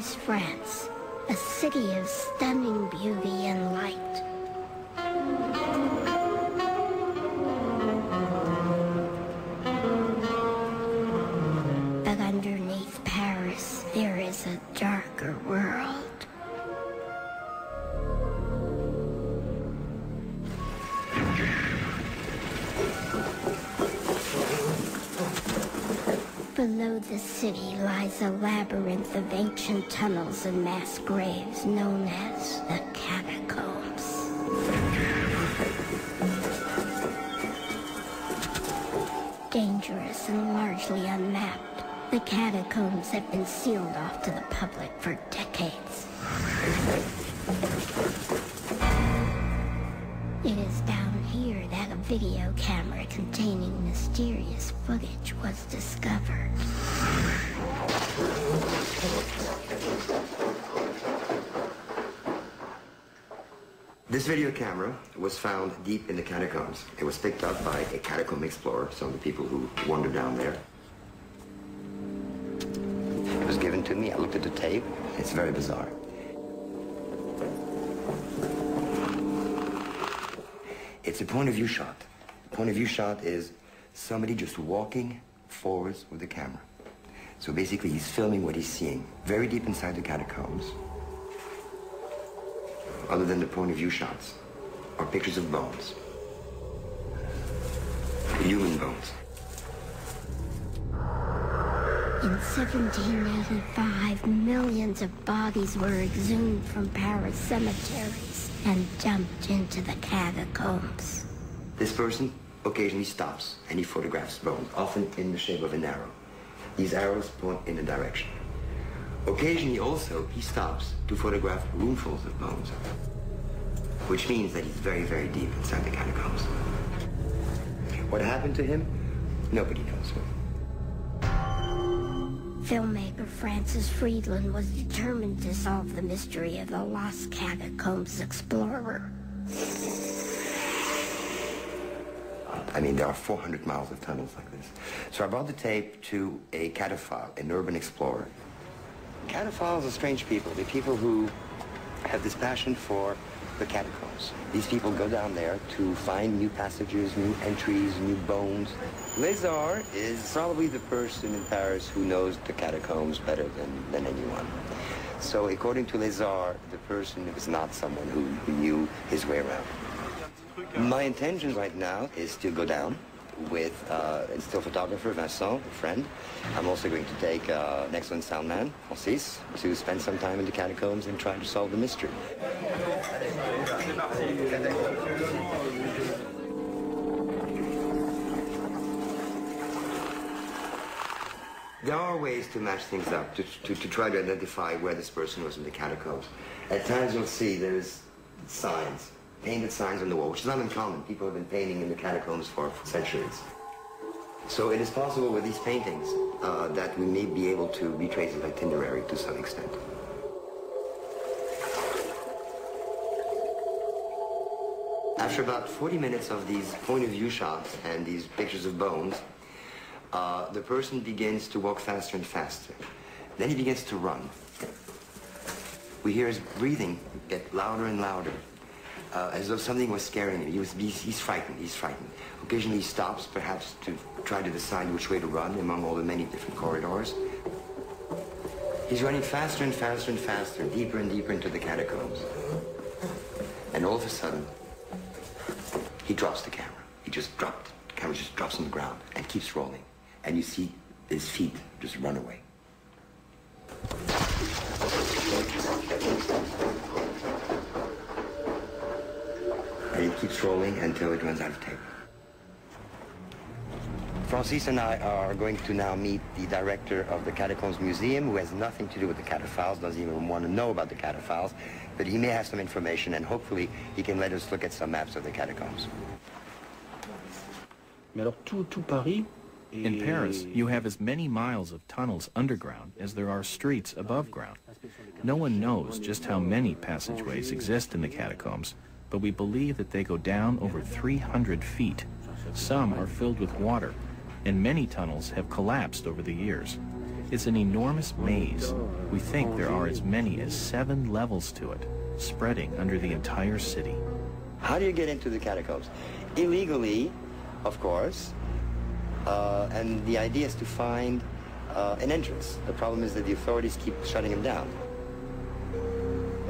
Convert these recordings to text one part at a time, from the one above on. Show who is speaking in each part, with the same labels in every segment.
Speaker 1: Paris, France, a city of stunning beauty and light. But underneath Paris, there is a darker world. Below the city lies a labyrinth of ancient tunnels and mass graves known as the Catacombs. Dangerous and largely unmapped, the Catacombs have been sealed off to the public for decades. It is down here that a video camera containing mysterious footage was discovered.
Speaker 2: This video camera was found deep in the catacombs. It was picked up by a catacomb explorer, some of the people who wandered down there. It was given to me. I looked at the tape. It's very bizarre. It's a point of view shot. A point of view shot is somebody just walking forwards with the camera. So basically he's filming what he's seeing very deep inside the catacombs. Other than the point of view shots are pictures of bones. Human bones.
Speaker 1: In 1785, millions of bodies were exhumed from Paris cemeteries and dumped into the catacombs.
Speaker 2: This person occasionally stops and he photographs bones, often in the shape of an arrow. These arrows point in a direction. Occasionally also he stops to photograph roomfuls of bones, which means that he's very, very deep inside the catacombs. What happened to him? Nobody knows.
Speaker 1: Filmmaker Francis Friedland was determined to solve the mystery of the lost catacombs explorer.
Speaker 2: I mean, there are 400 miles of tunnels like this. So I brought the tape to a cataphile, an urban explorer. Cataphiles are strange people. They're people who have this passion for the catacombs. These people go down there to find new passages, new entries, new bones. Lézard is probably the person in Paris who knows the catacombs better than anyone. So according to Lézard, the person was not someone who knew his way around. My intention right now is to go down with a still photographer, Vincent, a friend. I'm also going to take an excellent sound man, Francis, to spend some time in the catacombs and try to solve the mystery. There are ways to match things up, to try to identify where this person was in the catacombs. At times you'll see there's signs, painted signs on the wall, which is not uncommon. People have been painting in the catacombs for centuries. So it is possible with these paintings that we may be able to retrace an itinerary to some extent. After about 40 minutes of these point of view shots and these pictures of bones, the person begins to walk faster and faster. Then he begins to run. We hear his breathing get louder and louder, as though something was scaring him. He's frightened, he's frightened. Occasionally he stops, perhaps to try to decide which way to run among all the many different corridors. He's running faster and faster and faster, deeper and deeper into the catacombs. And all of a sudden, he drops the camera. He just dropped it. The camera just drops on the ground and keeps rolling. And you see his feet just run away. And it keeps rolling until it runs out of tape. Francis and I are going to now meet the director of the Catacombs Museum, who has nothing to do with the cataphiles, doesn't even want to know about the cataphiles, but he may have some information, and hopefully he can let us look at some maps of the catacombs.
Speaker 3: In Paris, you have as many miles of tunnels underground as there are streets above ground. No one knows just how many passageways exist in the catacombs, but we believe that they go down over 300 feet. Some are filled with water, and many tunnels have collapsed over the years. It's an enormous maze. We think there are as many as 7 levels to it, spreading under the entire city.
Speaker 2: How do you get into the catacombs? Illegally, of course, and the idea is to find an entrance. The problem is that the authorities keep shutting them down.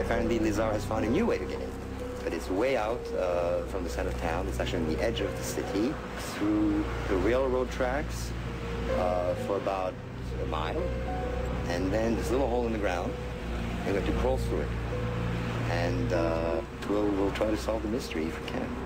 Speaker 2: Apparently, Lizard has found a new way to get in, but it's way out from the center of town. It's actually on the edge of the city, through the railroad tracks for about a mile, and then this little hole in the ground, and we have to crawl through it. And we'll try to solve the mystery if we can.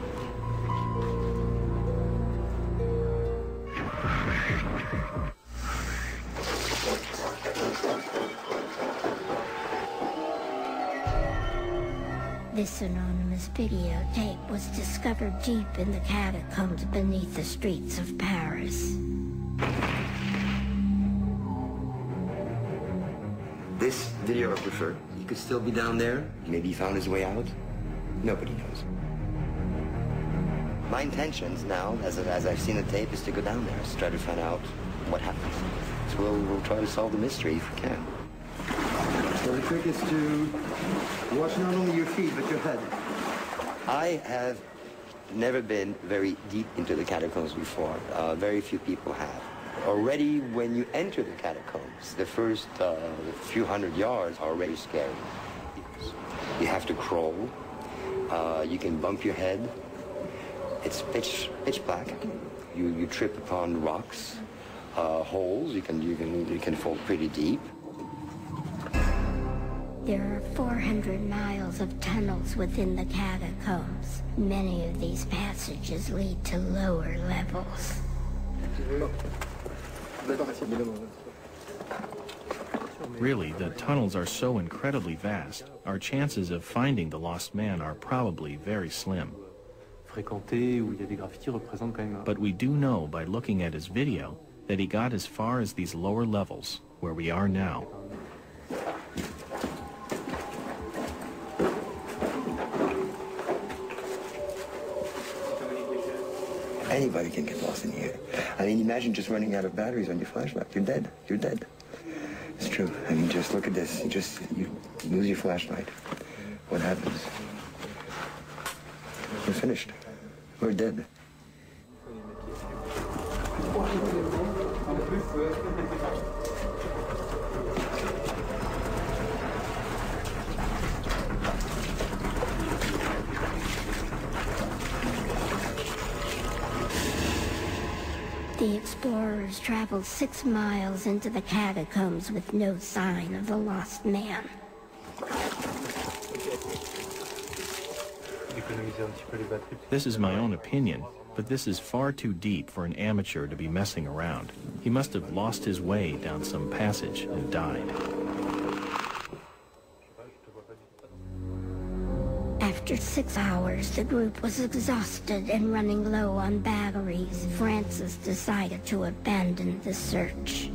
Speaker 1: This anonymous videotape was discovered deep in the catacombs beneath the streets of Paris.
Speaker 2: This videographer, he could still be down there. Maybe he found his way out. Nobody knows. My intentions now, as I've seen the tape, is to go down there, to try to find out what happens. So we'll try to solve the mystery if we can. So the trick is to watch not only your feet, but your head. I have never been very deep into the catacombs before. Very few people have. Already when you enter the catacombs, the first few hundred yards are already scary. You have to crawl. You can bump your head. It's pitch black. You trip upon rocks, holes. You can fall pretty deep.
Speaker 1: There are 400 miles of tunnels within the catacombs. Many of these passages lead to lower levels.
Speaker 3: Really, the tunnels are so incredibly vast, our chances of finding the lost man are probably very slim. But we do know by looking at his video that he got as far as these lower levels, where we are now.
Speaker 2: Anybody can get lost in here. I mean, imagine just running out of batteries on your flashlight. You're dead. You're dead. It's true. I mean, just look at this. You lose your flashlight. What happens? We're finished. We're dead.
Speaker 1: The explorers traveled 6 miles into the catacombs with no sign of the lost man.
Speaker 3: This is my own opinion, but this is far too deep for an amateur to be messing around. He must have lost his way down some passage and died.
Speaker 1: After 6 hours, the group was exhausted and running low on batteries. Francis decided to abandon the search.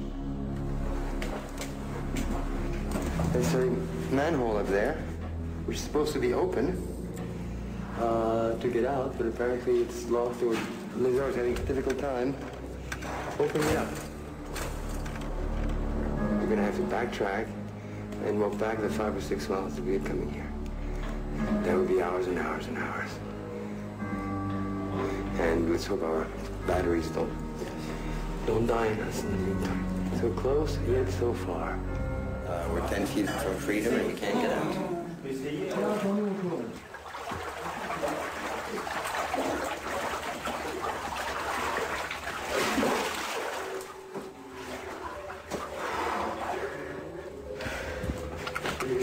Speaker 2: There's a manhole up there, which is supposed to be open to get out, but apparently it's locked, or Lizard's having a difficult time opening it up. We're going to have to backtrack and walk back the 5 or 6 miles that we had coming here. That would be hours and hours and hours. And let's hope our batteries don't die on us in the meantime. So close, yet so far. We're 10 feet from freedom and we can't get out.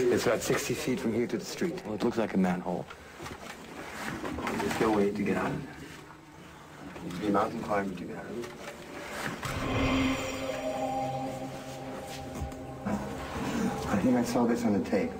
Speaker 2: It's about 60 feet from here to the street. Well, it looks like a manhole. There's no way to get out of there. You have to be a mountain climber to get out of it. I think I saw this on the tape.